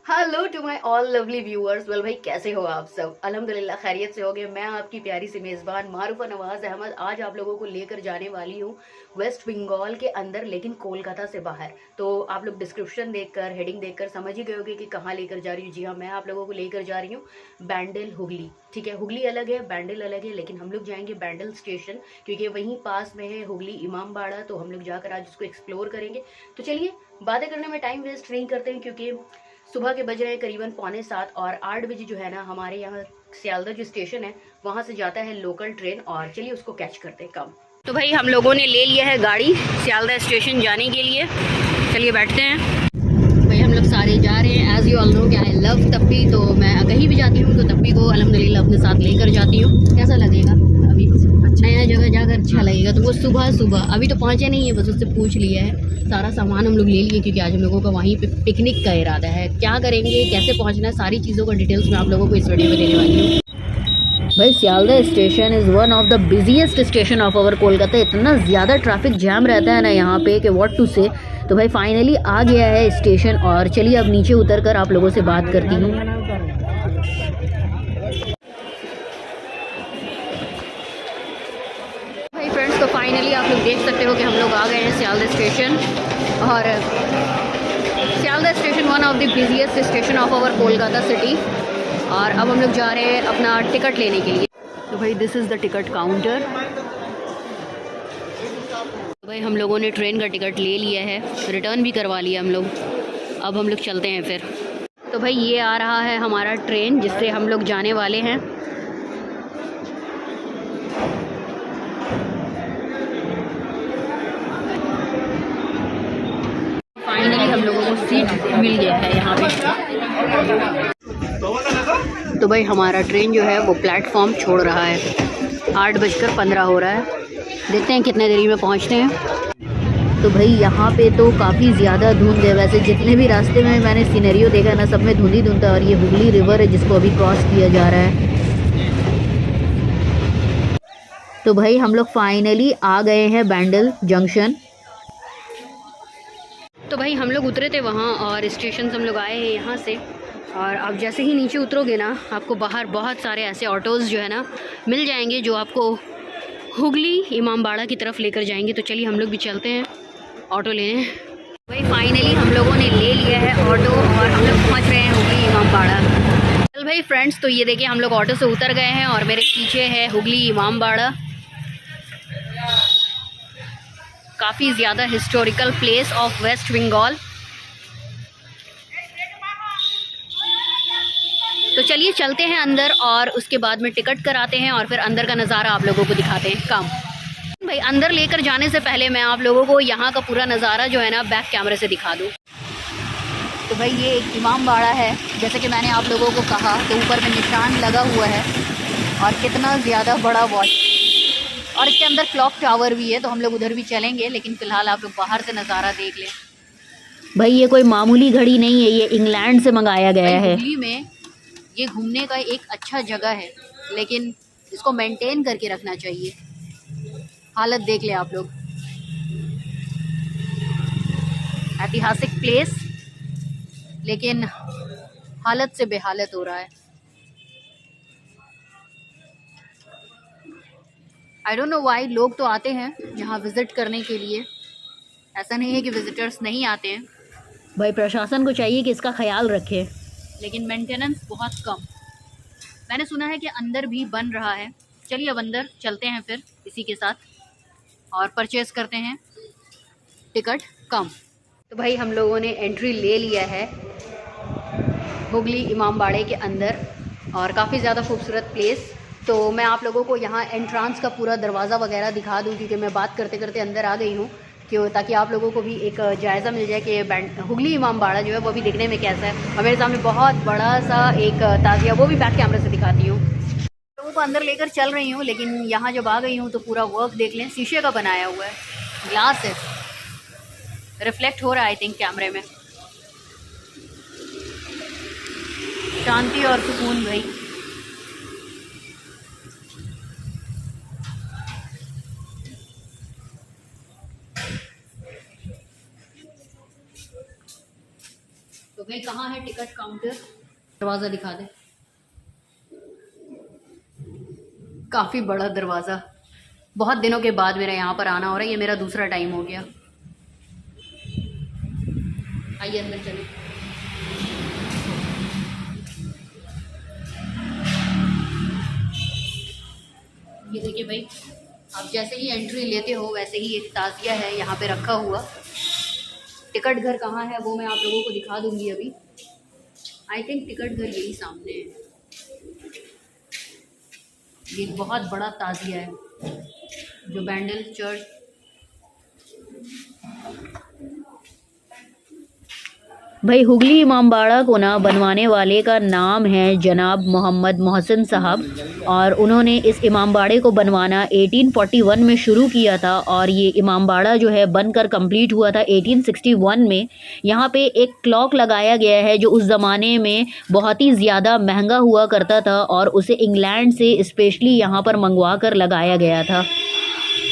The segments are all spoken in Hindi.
Hello to my all lovely viewers. Well भाई, कैसे हो आप सब? अल्हम्दुलिल्लाह खैरियत से होगे। मैं आपकी प्यारी सी मेज़बान मारूफा नवाज अहमद आज आप लोगों को लेकर जाने वाली हूँ वेस्ट बंगाल के अंदर, लेकिन कोलकाता से बाहर। तो आप लोग डिस्क्रिप्शन देखकर, हेडिंग देखकर समझ ही गए होगे कि कहाँ लेकर जा रही हूँ। जी हाँ, मैं आप लोगों को लेकर जा रही हूँ बैंडल हुगली। ठीक है, हुगली अलग है, बैंडल अलग है, लेकिन हम लोग जाएंगे बैंडल स्टेशन क्योंकि वहीं पास में है हुगली इमामबाड़ा। तो हम लोग जाकर आज उसको एक्सप्लोर करेंगे। तो चलिए, बातें करने में टाइम वेस्ट नहीं करते हैं क्योंकि सुबह के बज रहे हैं करीबन 6:45 और 8 बजे जो है ना हमारे यहाँ सियालदह जो स्टेशन है वहाँ से जाता है लोकल ट्रेन, और चलिए उसको कैच करते हैं कब। तो भाई हम लोगों ने ले लिया है गाड़ी सियालदह स्टेशन जाने के लिए। चलिए बैठते हैं। भाई हम लोग सारे जा रहे हैं। एज यू ऑल नो कि आई लव तप्पी, तो मैं कहीं भी जाती हूँ तो तप्पी को अल्हम्दुलिल्लाह अपने साथ लेकर जाती हूँ। कैसा लगेगा? अभी नया जगह जाकर अच्छा लगेगा। तो वो सुबह सुबह अभी तो पहुँचे नहीं है, बस उससे पूछ लिया है। सारा सामान हम लोग ले लिए क्योंकि आज हम लोगों का वहीं पे पिकनिक का इरादा है। क्या करेंगे, कैसे पहुँचना है, सारी चीज़ों का डिटेल्स मैं आप लोगों को इस वीडियो में देने वाली हूँ। भाई Sealdah station is one of the busiest station of our Kolkata. इतना ज़्यादा ट्रैफिक जैम रहता है ना यहाँ पे कि व्हाट टू से। तो भाई फाइनली आ गया है स्टेशन, और चलिए अब नीचे उतर कर आप लोगों से बात करती हूँ। भाई फ्रेंड्स, तो फाइनली आप लोग देख सकते हो कि हम लोग आ गए हैं सियालदह स्टेशन। और Sealdah station one of the busiest station of our Kolkata city. और अब हम लोग जा रहे हैं अपना टिकट लेने के लिए। तो भाई this is the ticket counter. भाई हम लोगों ने ट्रेन का टिकट ले लिया है, रिटर्न भी करवा लिया हम लोग। अब हम लोग चलते हैं फिर। तो भाई ये आ रहा है हमारा ट्रेन जिससे हम लोग जाने वाले हैं। फाइनली हम लोगों को सीट मिल गया है यहाँ पे। तो भाई हमारा ट्रेन जो है वो प्लेटफॉर्म छोड़ रहा है। 8:15 हो रहा है। देखते हैं कितने देरी में पहुँचते हैं। तो भाई यहाँ पे तो काफ़ी ज़्यादा धुंध है। वैसे जितने भी रास्ते में मैंने सिनेरियो देखा ना, सब में धुंध ही धुंध था। और ये हुगली रिवर है जिसको अभी क्रॉस किया जा रहा है। तो भाई हम लोग फाइनली आ गए हैं बैंडल जंक्शन। तो भाई हम लोग उतरे थे वहाँ और स्टेशन से हम लोग आए हैं यहाँ से। और आप जैसे ही नीचे उतरोगे ना, आपको बाहर बहुत सारे ऐसे ऑटोज़ जो है ना मिल जाएंगे जो आपको हुगली इमामबाड़ा की तरफ लेकर जाएंगे। तो चलिए हम लोग भी चलते हैं ऑटो लेने। भाई फाइनली हम लोगों ने ले लिया है ऑटो और हम लोग पहुँच रहे हैं हुगली इमामबाड़ा। चल भाई फ्रेंड्स, तो ये देखिए हम लोग ऑटो से उतर गए हैं और मेरे पीछे है हुगली इमामबाड़ा। काफ़ी ज़्यादा historical place of West Bengal. तो चलिए चलते हैं अंदर और उसके बाद में टिकट कराते हैं और फिर अंदर का नज़ारा आप लोगों को दिखाते हैं। कम भाई, अंदर लेकर जाने से पहले मैं आप लोगों को यहाँ का पूरा नज़ारा जो है ना बैक कैमरे से दिखा दूँ। तो भाई ये एक इमामबाड़ा है, जैसे कि मैंने आप लोगों को कहा। तो ऊपर में निशान लगा हुआ है और कितना ज़्यादा बड़ा वॉच, और इसके अंदर क्लॉक टावर भी है। तो हम लोग उधर भी चलेंगे, लेकिन फ़िलहाल आप लोग बाहर से नज़ारा देख लें। भाई ये कोई मामूली घड़ी नहीं है, ये इंग्लैंड से मंगाया गया है। दिल्ली में ये घूमने का एक अच्छा जगह है, लेकिन इसको मेंटेन करके रखना चाहिए। हालत देख ले आप लोग। ऐतिहासिक प्लेस, लेकिन हालत से बेहालत हो रहा है। I don't know why. लोग तो आते हैं यहाँ विज़िट करने के लिए, ऐसा नहीं है कि विज़िटर्स नहीं आते हैं। भाई प्रशासन को चाहिए कि इसका ख्याल रखे, लेकिन मेंटेनेंस बहुत कम। मैंने सुना है कि अंदर भी बन रहा है। चलिए अब अंदर चलते हैं फिर इसी के साथ और परचेज़ करते हैं टिकट कम। तो भाई हम लोगों ने एंट्री ले लिया है हुगली इमामबाड़े के अंदर, और काफ़ी ज़्यादा खूबसूरत प्लेस। तो मैं आप लोगों को यहाँ एंट्रांस का पूरा दरवाज़ा वगैरह दिखा दूँ क्योंकि मैं बात करते करते अंदर आ गई हूँ, क्यों, ताकि आप लोगों को भी एक जायज़ा मिल जाए कि हुगली इमामबाड़ा जो है वो भी दिखने में कैसा है। और मेरे सामने बहुत बड़ा सा एक ताज़िया, वो भी बैक कैमरे से दिखाती हूँ। लोगों को अंदर लेकर चल रही हूँ, लेकिन यहाँ जब आ गई हूँ तो पूरा वर्क देख लें। शीशे का बनाया हुआ है, ग्लास है, रिफ्लेक्ट हो रहा है आई थिंक कैमरे में। शांति और सुकून भाई। तो भाई कहाँ है टिकट काउंटर? दरवाज़ा दिखा दे। काफ़ी बड़ा दरवाज़ा। बहुत दिनों के बाद मेरा यहाँ पर आना हो रहा है, ये मेरा दूसरा टाइम हो गया। आइए अंदर चलिए। ये देखिए भाई, आप जैसे ही एंट्री लेते हो वैसे ही एक ताज़िया है यहाँ पे रखा हुआ। टिकट घर कहाँ है वो मैं आप लोगों को दिखा दूंगी अभी। आई थिंक टिकट घर यही सामने है। ये बहुत बड़ा ताज़िया है जो बैंडल चर्च। भाई हुगली इमामबाड़ा को ना बनवाने वाले का नाम है जनाब मोहम्मद मोहसिन साहब, और उन्होंने इस इमामबाड़े को बनवाना 1841 में शुरू किया था, और ये इमामबाड़ा जो है बनकर कंप्लीट हुआ था 1861 में। यहाँ पे एक क्लॉक लगाया गया है जो उस ज़माने में बहुत ही ज़्यादा महंगा हुआ करता था, और उसे इंग्लैंड से स्पेशली यहाँ पर मंगवा कर लगाया गया था।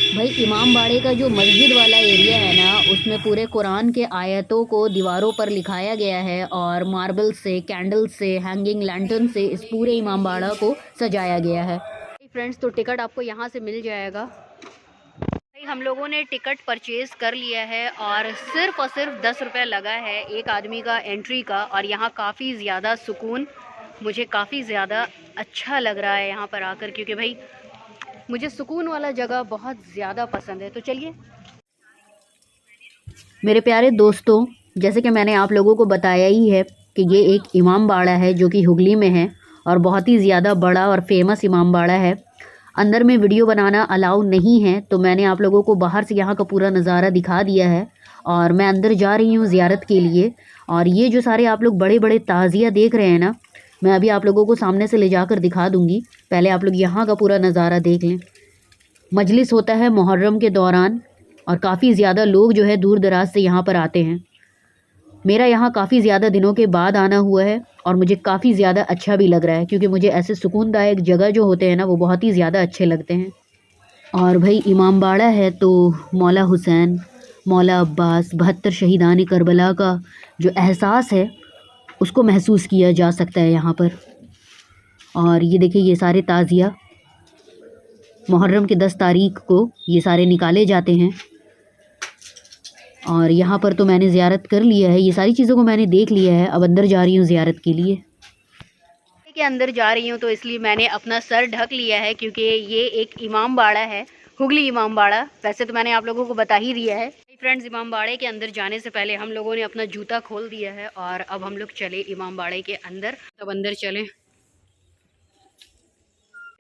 भाई इमामबाड़े का जो मस्जिद वाला एरिया है ना, उसमें पूरे कुरान के आयतों को दीवारों पर लिखाया गया है, और मार्बल से, कैंडल से, हैंगिंग लैंटर्न से इस पूरे इमामबाड़ा को सजाया गया है। फ्रेंड्स, तो टिकट आपको यहाँ से मिल जाएगा। भाई हम लोगों ने टिकट परचेज़ कर लिया है, और सिर्फ 10 रुपये लगा है एक आदमी का एंट्री का। और यहाँ काफ़ी ज़्यादा सुकून, मुझे काफ़ी ज़्यादा अच्छा लग रहा है यहाँ पर आकर, क्योंकि भाई मुझे सुकून वाला जगह बहुत ज़्यादा पसंद है। तो चलिए मेरे प्यारे दोस्तों, जैसे कि मैंने आप लोगों को बताया ही है कि ये एक इमामबाड़ा है जो कि हुगली में है, और बहुत ही ज़्यादा बड़ा और फेमस इमामबाड़ा है। अंदर में वीडियो बनाना अलाउ नहीं है, तो मैंने आप लोगों को बाहर से यहाँ का पूरा नज़ारा दिखा दिया है, और मैं अंदर जा रही हूँ ज़ियारत के लिए। और ये जो सारे आप लोग बड़े बड़े ताज़िया देख रहे हैं ना, मैं अभी आप लोगों को सामने से ले जाकर दिखा दूंगी। पहले आप लोग यहाँ का पूरा नज़ारा देख लें। मजलिस होता है मुहर्रम के दौरान, और काफ़ी ज़्यादा लोग जो है दूर दराज से यहाँ पर आते हैं। मेरा यहाँ काफ़ी ज़्यादा दिनों के बाद आना हुआ है, और मुझे काफ़ी ज़्यादा अच्छा भी लग रहा है, क्योंकि मुझे ऐसे सुकूनदायक जगह जो होते हैं ना, वो बहुत ही ज़्यादा अच्छे लगते हैं। और भाई इमामबाड़ा है तो मौला हुसैन, मौला अब्बास, 72 शहीदान करबला का जो एहसास है उसको महसूस किया जा सकता है यहाँ पर। और ये देखिए, ये सारे ताज़िया मुहर्रम की 10 तारीख को ये सारे निकाले जाते हैं। और यहाँ पर तो मैंने ज़ियारत कर लिया है, ये सारी चीज़ों को मैंने देख लिया है। अब अंदर जा रही हूँ ज़ियारत के लिए। के अंदर जा रही हूँ तो इसलिए मैंने अपना सर ढक लिया है, क्योंकि ये एक इमामबाड़ा है, हुगली इमामबाड़ा। वैसे तो मैंने आप लोगों को बता ही दिया है। फ्रेंड्स, इमामबाड़े के अंदर जाने से पहले हम लोगों ने अपना जूता खोल दिया है, और अब हम लोग चले इमामबाड़े के अंदर। तब अंदर चलें।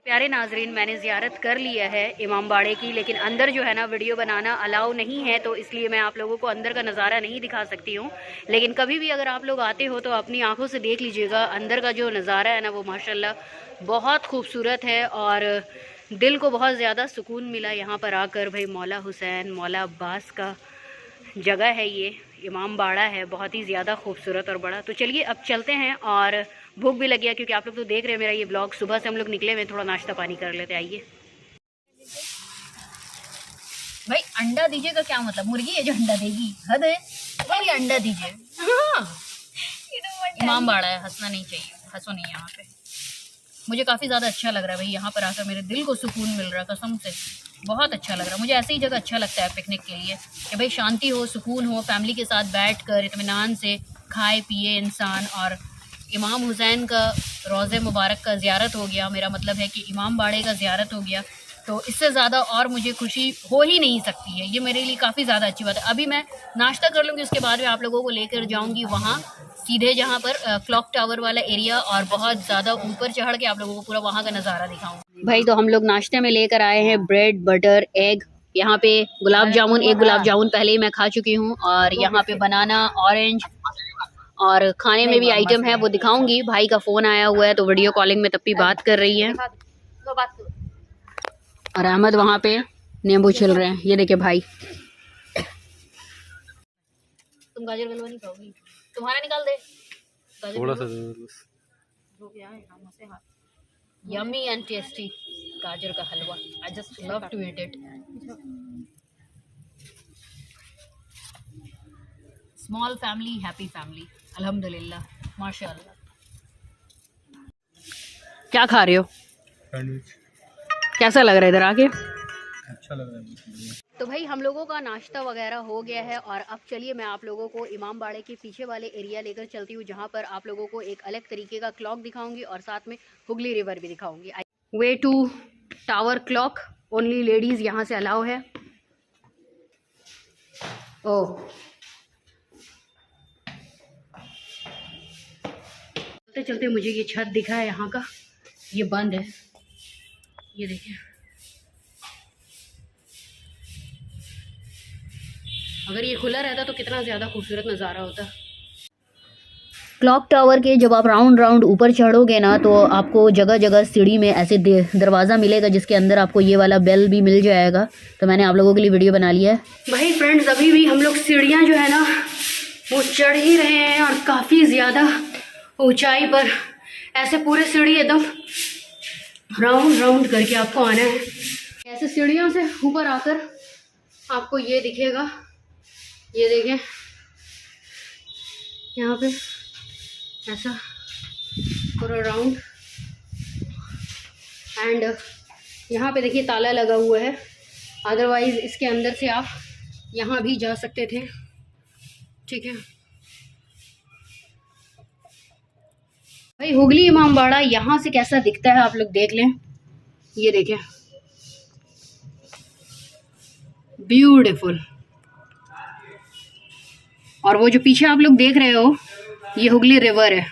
प्यारे नाजरीन, मैंने ज़ियारत कर लिया है इमामबाड़े की, लेकिन अंदर जो है ना वीडियो बनाना अलाउ नहीं है, तो इसलिए मैं आप लोगों को अंदर का नज़ारा नहीं दिखा सकती हूँ। लेकिन कभी भी अगर आप लोग आते हो तो अपनी आंखों से देख लीजिएगा, अंदर का जो नज़ारा है ना वो माशाल्लाह बहुत खूबसूरत है, और दिल को बहुत ज़्यादा सुकून मिला यहाँ पर आकर। भाई मौला हुसैन, मौला अब्बास का जगह है ये, इमामबाड़ा है, बहुत ही ज़्यादा खूबसूरत और बड़ा। तो चलिए अब चलते हैं, और भूख भी लग गया, क्योंकि आप लोग तो देख रहे हैं मेरा ये ब्लॉग। सुबह से हम लोग निकले हुए, थोड़ा नाश्ता पानी कर लेते। आइए भाई, अंडा दीजिएगा क्या मतलब? मुर्गी है जो अंडा देगी? हद है भाई, अंडा दीजिए। हाँ, इमामबाड़ा है, हंसना नहीं चाहिए, हंसो नहीं यहाँ पे। मुझे काफ़ी ज़्यादा अच्छा लग रहा है भाई, यहाँ पर आकर मेरे दिल को सुकून मिल रहा है, कसम से बहुत अच्छा लग रहा है। मुझे ऐसी ही जगह अच्छा लगता है पिकनिक के लिए, कि भाई शांति हो, सुकून हो, फैमिली के साथ बैठकर इत्मीनान से खाए पिए इंसान। और इमाम हुसैन का रोज़े मुबारक का ज़ियारत हो गया, मेरा मतलब है कि इमामबाड़े का ज़ियारत हो गया, तो इससे ज़्यादा और मुझे खुशी हो ही नहीं सकती है। ये मेरे लिए काफ़ी ज़्यादा अच्छी बात है। अभी मैं नाश्ता कर लूँगी, उसके बाद में आप लोगों को लेकर जाऊँगी वहाँ सीधे, जहाँ पर क्लॉक टावर वाला एरिया, और बहुत ज़्यादा ऊपर चढ़ के आप लोगों को पूरा वहाँ का नज़ारा दिखाऊंगी। भाई तो हम लोग नाश्ते में लेकर आए हैं ब्रेड, बटर, एग। यहाँ पे गुलाब जामुन, एक गुलाब जामुन पहले ही मैं खा चुकी हूँ, और यहाँ पे बनाना, ऑरेंज, और खाने में भी आइटम है वो दिखाऊंगी। भाई का फ़ोन आया हुआ है तो वीडियो कॉलिंग में तप्पी बात कर रही है, और अहमद वहाँ पे नींबू छिल रहे हैं। ये देखिए भाई, तुम गाजर हलवा नहीं खाओगी? तुम्हारा निकाल दे थोड़ा सा। यम्मी एंड टेस्टी गाजर का हलवा, I just love to eat it. Small family, happy family. अल्हम्दुलिल्लाह माशाल्लाह। क्या खा रहे हो? सैंडविच। कैसा लग रहा है इधर आके? अच्छा लग रहा है। तो भाई हम लोगों का नाश्ता वगैरह हो गया है और अब चलिए मैं आप लोगों को इमाम बाड़े के पीछे वाले एरिया लेकर चलती हूँ, जहाँ पर आप लोगों को एक अलग तरीके का क्लॉक दिखाऊंगी और साथ में हुगली रिवर भी दिखाऊंगी। Way to tower clock, only ladies यहाँ से अलाउ है। ओह, चलते चलते मुझे ये छत दिखा है यहाँ का, ये बंद है, ये देखिए। अगर ये खुला रहता तो कितना ज़्यादा खूबसूरत नज़ारा होता। क्लॉक टावर के जब आप राउंड राउंड ऊपर चढ़ोगे ना, तो आपको जगह जगह सीढ़ी में ऐसे दरवाज़ा मिलेगा जिसके अंदर आपको ये वाला बेल भी मिल जाएगा। तो मैंने आप लोगों के लिए वीडियो बना लिया है। भाई फ्रेंड्स, अभी भी हम लोग सीढ़ियाँ जो है ना वो चढ़ ही रहे हैं और काफ़ी ज़्यादा ऊंचाई पर। ऐसे पूरे सीढ़ी एकदम राउंड राउंड करके आपको आना है। ऐसे सीढ़ियों से ऊपर आकर आपको ये दिखेगा, ये देखें यहाँ पे ऐसा पूरा राउंड। एंड यहाँ पे देखिए ताला लगा हुआ है, अदरवाइज इसके अंदर से आप यहाँ भी जा सकते थे। ठीक है भाई, हुगली इमाम बाड़ा यहाँ से कैसा दिखता है आप लोग देख लें। ये देखें, ब्यूटीफुल। और वो जो पीछे आप लोग देख रहे हो ये हुगली रिवर है।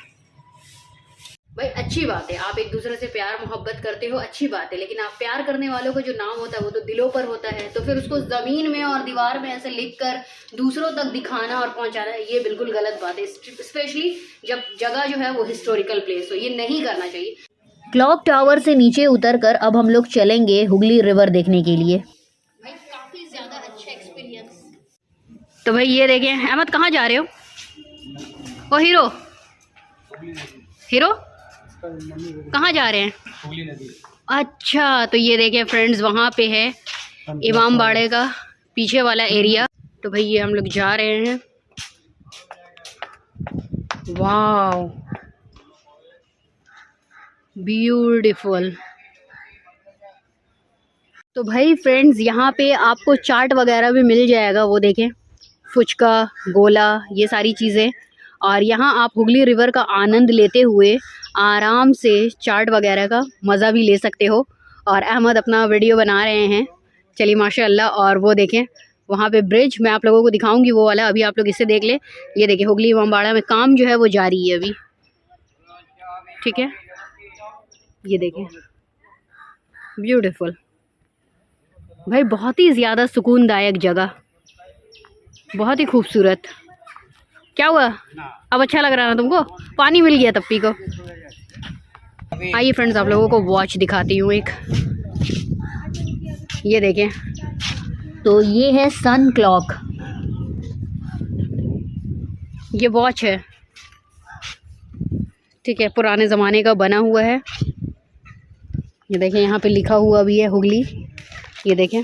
भाई अच्छी बात है, आप एक दूसरे से प्यार मोहब्बत करते हो, अच्छी बात है, लेकिन आप प्यार करने वालों का जो नाम होता है वो तो दिलों पर होता है। तो फिर उसको ज़मीन में और दीवार में ऐसे लिख कर दूसरों तक दिखाना और पहुंचाना, ये बिल्कुल गलत बात है। स्पेशली जब जगह जो है वो हिस्टोरिकल प्लेस हो, ये नहीं करना चाहिए। क्लॉक टावर से नीचे उतर कर अब हम लोग चलेंगे हुगली रिवर देखने के लिए। भाई काफ़ी ज़्यादा अच्छा एक्सपीरियंस। तो भाई ये देखें, अहमद कहाँ जा रहे हो? ओ हीरो, हीरो कहाँ जा रहे हैं? हुगली नदी। अच्छा, तो ये देखें फ्रेंड्स, वहाँ पे है इमाम बाड़े का पीछे वाला एरिया। तो भाई ये हम लोग जा रहे हैं। वाव, ब्यूटीफुल। तो भाई फ्रेंड्स, यहाँ पे आपको चाट वगैरह भी मिल जाएगा, वो देखें, फुचका, गोला, ये सारी चीज़ें। और यहाँ आप हुगली रिवर का आनंद लेते हुए आराम से चाट वगैरह का मज़ा भी ले सकते हो। और अहमद अपना वीडियो बना रहे हैं, चलिए माशाल्लाह। और वो देखें वहाँ पे ब्रिज, मैं आप लोगों को दिखाऊंगी वो वाला, अभी आप लोग इसे देख लें। ये देखिए हुगली इमाम बाड़ा में काम जो है वो जारी है अभी। ठीक है, ये देखें, ब्यूटीफुल। भाई बहुत ही ज़्यादा सुकूनदायक जगह, बहुत ही खूबसूरत। क्या हुआ, अब अच्छा लग रहा है ना तुमको? पानी मिल गया तप्पी को। आइए फ्रेंड्स, आप लोगों को वॉच दिखाती हूँ एक, ये देखें। तो ये है सन क्लॉक, ये वॉच है। ठीक है, पुराने ज़माने का बना हुआ है। ये देखें, यहाँ पे लिखा हुआ भी है हुगली। ये देखें,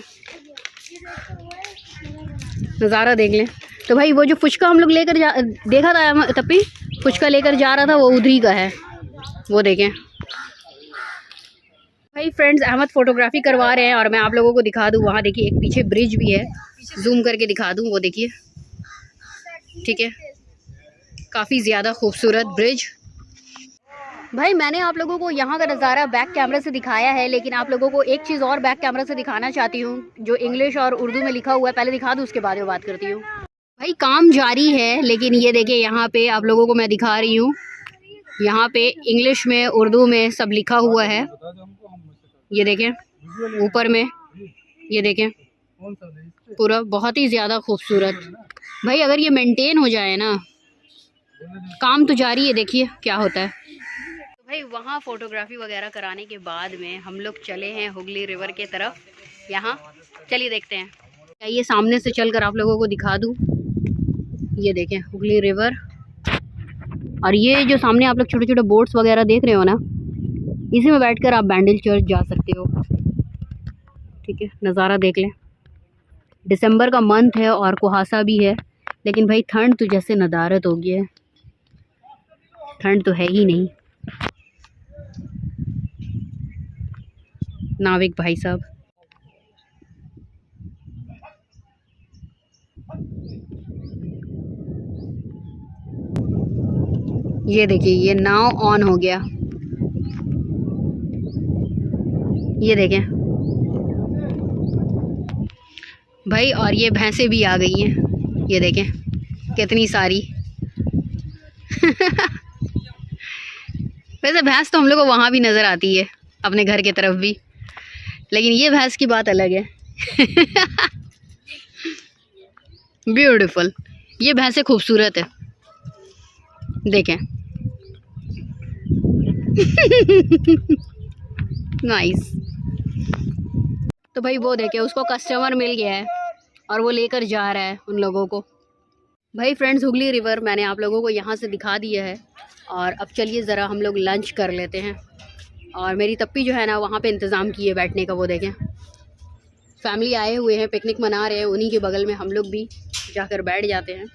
नज़ारा देख लें। तो भाई वो जो फुचका हम लोग लेकर देखा था तप्पी, फुचका लेकर जा रहा था, वो उधरी का है, वो देखें। भाई फ्रेंड्स, अहमद फ़ोटोग्राफी करवा रहे हैं और मैं आप लोगों को दिखा दूँ, वहाँ देखिए एक पीछे ब्रिज भी है, जूम करके दिखा दूँ, वो देखिए। ठीक है, काफ़ी ज़्यादा खूबसूरत ब्रिज। भाई मैंने आप लोगों को यहाँ का नज़ारा बैक कैमरे से दिखाया है, लेकिन आप लोगों को एक चीज़ और बैक कैमरे से दिखाना चाहती हूँ, जो इंग्लिश और उर्दू में लिखा हुआ है। पहले दिखा दूँ, उसके बाद में बात करती हूँ। भाई काम जारी है, लेकिन ये देखिए यहाँ पे आप लोगों को मैं दिखा रही हूँ, यहाँ पे इंग्लिश में उर्दू में सब लिखा हुआ है। ये देखें ऊपर में, ये देखें पूरा, बहुत ही ज़्यादा खूबसूरत। भाई अगर ये मेंटेन हो जाए ना, काम तो जारी है, देखिए क्या होता है। तो भाई वहाँ फ़ोटोग्राफी वगैरह कराने के बाद में हम लोग चले हैं हुगली रिवर के तरफ। यहाँ चलिए देखते हैं, ये सामने से चलकर आप लोगों को दिखा दूँ। ये देखें हुगली रिवर, और ये जो सामने आप लोग छोटे छोटे बोट्स वगैरह देख रहे हो ना, इसी में बैठकर आप बैंडल चर्च जा सकते हो। ठीक है, नज़ारा देख लें। दिसंबर का मंथ है और कुहासा भी है, लेकिन भाई ठंड तो जैसे नदारत हो गई है। ठंड तो है ही नहीं। नाविक भाई साहब, ये देखिए ये नाव ऑन हो गया, ये देखें भाई। और ये भैंसें भी आ गई हैं, ये देखें कितनी सारी। वैसे भैंस तो हम लोग को वहाँ भी नज़र आती है, अपने घर की तरफ भी, लेकिन ये भैंस की बात अलग है। ब्यूटीफुल, ये भैंसें खूबसूरत है, देखें। नाइस। तो भाई वो देखे, उसको कस्टमर मिल गया है और वो लेकर जा रहा है उन लोगों को। भाई फ्रेंड्स, हुगली रिवर मैंने आप लोगों को यहाँ से दिखा दिया है, और अब चलिए ज़रा हम लोग लंच कर लेते हैं। और मेरी तप्पी जो है ना वहाँ पे इंतज़ाम की है बैठने का, वो देखें। फैमिली आए हुए हैं, पिकनिक मना रहे हैं, उन्हीं के बगल में हम लोग भी जाकर बैठ जाते हैं।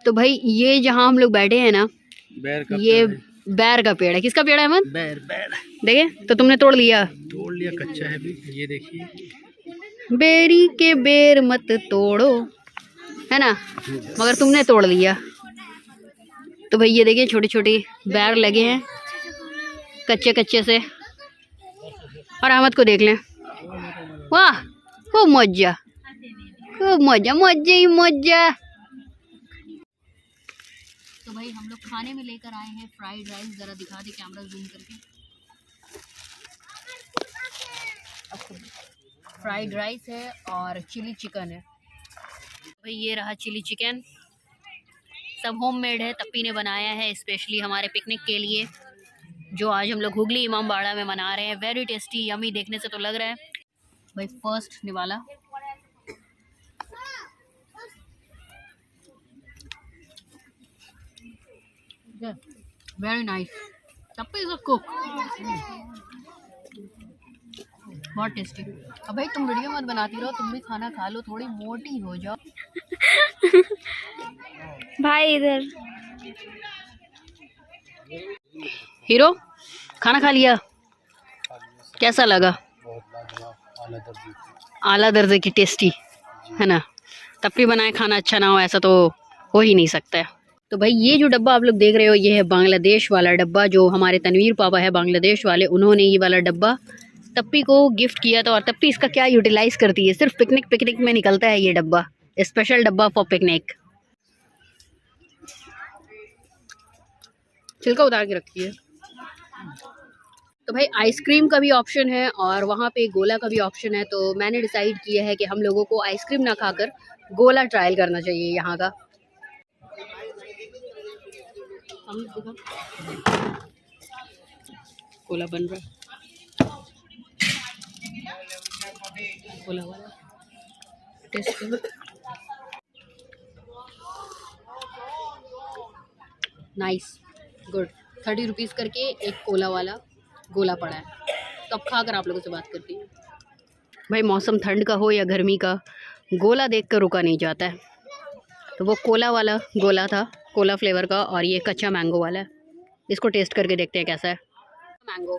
तो भाई ये जहाँ हम लोग बैठे हैं ना, ये बैर का पेड़ है। किसका पेड़ है अहमद? बैर बैर। देखे तो तुमने तोड़ लिया? तोड़ लिया, कच्चा है भी, ये देखिए। बेरी के बेर मत तोड़ो, है ना, मगर तुमने तोड़ लिया। तो भाई ये देखिए छोटे छोटे बैर लगे हैं कच्चे कच्चे से। और अहमद को देख लें, वाह खूब मजा, खूब मजा, मजा ही मजा। तो भाई हम लोग खाने में लेकर आए हैं फ्राइड राइस। ज़रा दिखा दे कैमरा जूम करके। फ्राइड राइस है और चिली चिकन है। भाई ये रहा चिली चिकन, सब होममेड है, तप्पी ने बनाया है स्पेशली हमारे पिकनिक के लिए, जो आज हम लोग हुगली इमामबाड़ा में मना रहे हैं। वेरी टेस्टी, यमी, देखने से तो लग रहा है। भाई फर्स्ट निवाला, very nice. Tappi is a cook, बहुत टेस्टी। अब भाई तुम वीडियो मत बनाती रहो, तुम भी खाना खा लो, थोड़ी मोटी हो जाओ। भाई इधर हीरो खाना खा लिया, कैसा लगा? आला दर्जे की टेस्टी है ना। तप्पी बनाए खाना अच्छा ना हो, ऐसा तो हो ही नहीं सकता है। तो भाई ये जो डब्बा आप लोग देख रहे हो, ये है बांग्लादेश वाला डब्बा, जो हमारे तनवीर पापा है बांग्लादेश वाले, उन्होंने ये वाला डब्बा तप्पी को गिफ्ट किया था। और तप्पी इसका क्या यूटिलाइज करती है, सिर्फ पिकनिक में निकलता है ये डब्बा, स्पेशल डब्बा फॉर पिकनिक। छिलका उतार के रखी है। तो भाई आइसक्रीम का भी ऑप्शन है और वहाँ पे गोला का भी ऑप्शन है। तो मैंने डिसाइड किया है कि हम लोगों को आइसक्रीम ना खाकर गोला ट्रायल करना चाहिए यहाँ का। गोला बन रहा है, गोला वाला टेस्ट करो। Nice, good. 30 रुपीज़ करके एक कोला वाला गोला पड़ा है। तो अब खा कर आप लोगों से बात करती हूँ। भाई मौसम ठंड का हो या गर्मी का, गोला देख कर रुका नहीं जाता है। तो वो कोला वाला गोला था, कोला फ्लेवर का, और ये कच्चा मैंगो वाला है। इसको टेस्ट करके देखते हैं कैसा है मैंगो।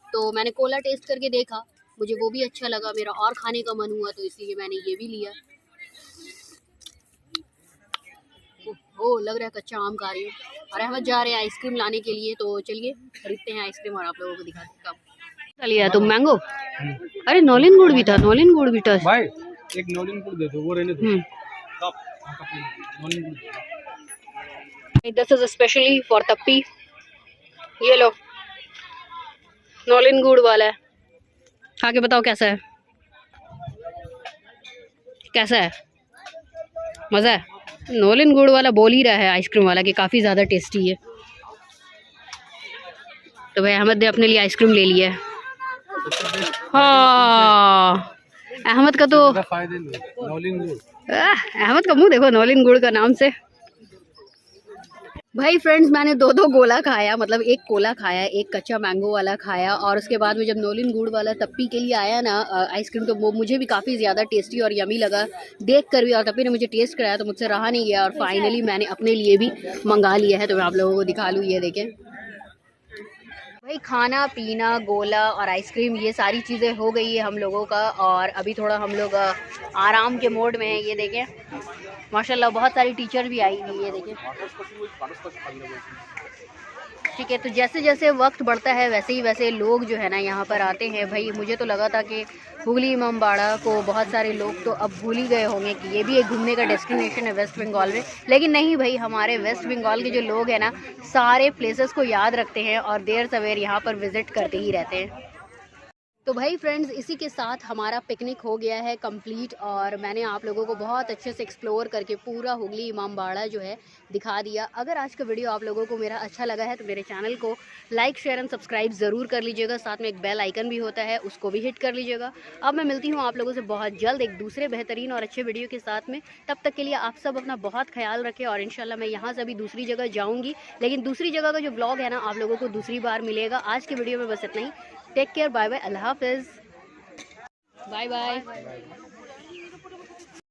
तो मैंने कोला टेस्ट करके देखा, मुझे वो भी अच्छा लगा, मेरा और खाने का मन हुआ, तो इसलिए मैंने ये भी लिया। ओ लग रहा है कच्चा आम खा रही हूँ। और अहमद जा रहे हैं आइसक्रीम लाने के लिए, तो चलिए खरीदते हैं आइसक्रीम और आप लोगों को दिखाते हैं कब लिया तुम मैंगो। अरे नौलिन गुड़ भी था, नौलिन गुड़ भी था भाई। एक नौलिन गुड़ दे दो, वो रहने दो। दिस इज स्पेशली फॉर तप्पी, ये लो नौलिन गुड़ वाला है। खा के बताओ कैसा है, कैसा है, मज़ा है? नौलिन गुड़ वाला बोल ही रहा है आइसक्रीम वाला कि काफ़ी ज़्यादा टेस्टी है। तो भाई अहमद ने अपने लिए आइसक्रीम ले लिया है। हाँ अहमद का तो नौलिन गुड़, अहमद का मुंह देखो नौलिन गुड़ का नाम से। भाई फ्रेंड्स, मैंने दो दो गोला खाया, मतलब एक कोला खाया, एक कच्चा मैंगो वाला खाया, और उसके बाद में जब नोलिन गुड़ वाला तप्पी के लिए आया ना आइसक्रीम, तो वो मुझे भी काफ़ी ज़्यादा टेस्टी और यमी लगा देख कर भी, और तप्पी ने मुझे टेस्ट कराया तो मुझसे रहा नहीं गया, और फाइनली मैंने अपने लिए भी मंगा लिया है। तो मैं आप लोगों को दिखा लूँ, ये देखें भाई, खाना पीना गोला और आइसक्रीम ये सारी चीज़ें हो गई है हम लोगों का, और अभी थोड़ा हम लोग आराम के मोड में हैं। ये देखें माशाल्लाह बहुत सारी टीचर भी आई हुई है, ये देखें। ठीक है, तो जैसे जैसे वक्त बढ़ता है वैसे ही वैसे लोग जो है ना यहाँ पर आते हैं। भाई मुझे तो लगा था कि हुगली इमामबाड़ा को बहुत सारे लोग तो अब भूल ही गए होंगे कि ये भी एक घूमने का डेस्टिनेशन है वेस्ट बंगाल में, लेकिन नहीं भाई, हमारे वेस्ट बंगाल के जो लोग हैं ना सारे प्लेसेस को याद रखते हैं और देर सवेर यहाँ पर विज़िट करते ही रहते हैं। तो भाई फ्रेंड्स, इसी के साथ हमारा पिकनिक हो गया है कंप्लीट, और मैंने आप लोगों को बहुत अच्छे से एक्सप्लोर करके पूरा हुगली इमामबाड़ा जो है दिखा दिया। अगर आज का वीडियो आप लोगों को मेरा अच्छा लगा है तो मेरे चैनल को लाइक शेयर एंड सब्सक्राइब ज़रूर कर लीजिएगा, साथ में एक बेल आइकन भी होता है उसको भी हिट कर लीजिएगा। अब मैं मिलती हूँ आप लोगों से बहुत जल्द एक दूसरे बेहतरीन और अच्छे वीडियो के साथ में। तब तक के लिए आप सब अपना बहुत ख्याल रखें, और इंशाल्लाह मैं यहाँ से अभी दूसरी जगह जाऊँगी, लेकिन दूसरी जगह का जो व्लॉग है ना आप लोगों को दूसरी बार मिलेगा। आज के वीडियो में बस इतना ही। टेक केयर, बाय बाय, अल्लाह हाफिज़, बाय बाय।